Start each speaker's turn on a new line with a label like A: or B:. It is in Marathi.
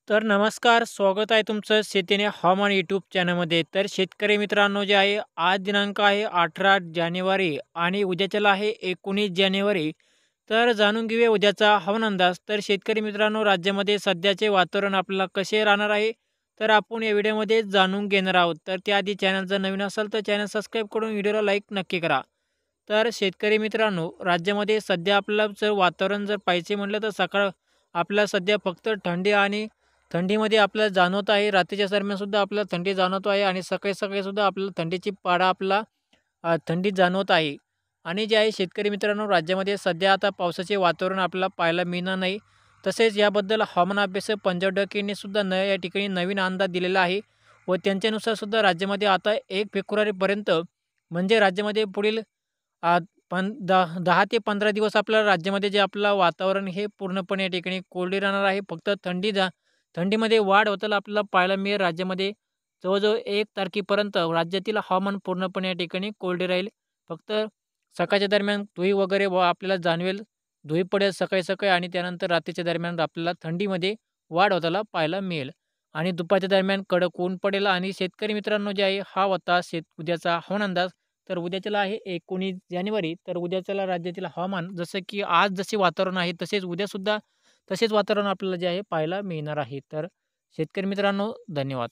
A: तर नमस्कार, स्वागत आहे तुमचं शेतीने हवामान यूट्यूब चॅनलमध्ये. तर शेतकरी मित्रांनो जे आहे, आज दिनांक आहे 18 जानेवारी आणि उद्याच्याला आहे 19 जानेवारी. तर जाणून घेऊया उद्याचा हवामान अंदाज. तर शेतकरी मित्रांनो, राज्यामध्ये सध्याचे वातावरण आपल्याला कसे राहणार आहे, तर आपण या व्हिडिओमध्ये जाणून घेणार आहोत. तर त्याआधी चॅनल जर नवीन असेल तर चॅनल सबस्क्राईब करून व्हिडिओला लाईक नक्की करा. तर शेतकरी मित्रांनो, राज्यामध्ये सध्या आपल्याला जर वातावरण जर पाहायचे म्हटलं तर आपल्याला सध्या फक्त थंडी आणि थंडीमध्ये आपल्याला जाणवत आहे. रात्रीच्या दरम्यानसुद्धा आपल्याला थंडी जाणवत आहे आणि सकाळी-सकाळी सुद्धा आपल्याला थंडीची पाडा थंडीत जाणवत आहे. आणि जे आहे शेतकरी मित्रांनो, राज्यामध्ये सध्या आता पावसाचे वातावरण आपल्याला पाहायला मिळणार नाही. तसेच याबद्दल हवामान अभ्यासक पंजाब डॉक्टरने सुद्धा या ठिकाणी नवीन अंदाज दिलेला आहे व त्यांच्यानुसार सुद्धा राज्यामध्ये आता 1 फेब्रुवारीपर्यंत म्हणजे राज्यामध्ये पुढील आ, 10 ते 15 दिवस आपल्याला राज्यामध्ये जे आपलं वातावरण हे पूर्णपणे या ठिकाणी कोरडे राहणार आहे. फक्त थंडीमध्ये वाढ होताना आपल्याला पाहायला मिळेल. राज्यामध्ये जवळ-जवळ 1 तारखेपर्यंत राज्यातील हवामान पूर्णपणे या ठिकाणी कोरडे राहील. फक्त सकाळच्या दरम्यान धुळी वगैरे आपल्याला जाणवेल. धुळी पडेल सकाळी-सकाळी आणि त्यानंतर रात्रीच्या दरम्यान आपल्याला थंडीमध्ये वाढ होताना पाहायला मिळेल. आणि दुपारच्या दरम्यान कडक ऊन पडेल आणि शेतकरी मित्रांनो जे आहे हा होता उद्याचा हवामान अंदाज. तर उद्याच्याला आहे 19 जानेवारी. तर उद्याच्याला राज्यातील हवामान जसं की आज जसे वातावरण आहे तसेच उद्यासुद्धा तसेच वातावरण आपल्याला जे आहे पाहायला मिळणार आहे. तर शेतकरी मित्रांनो धन्यवाद.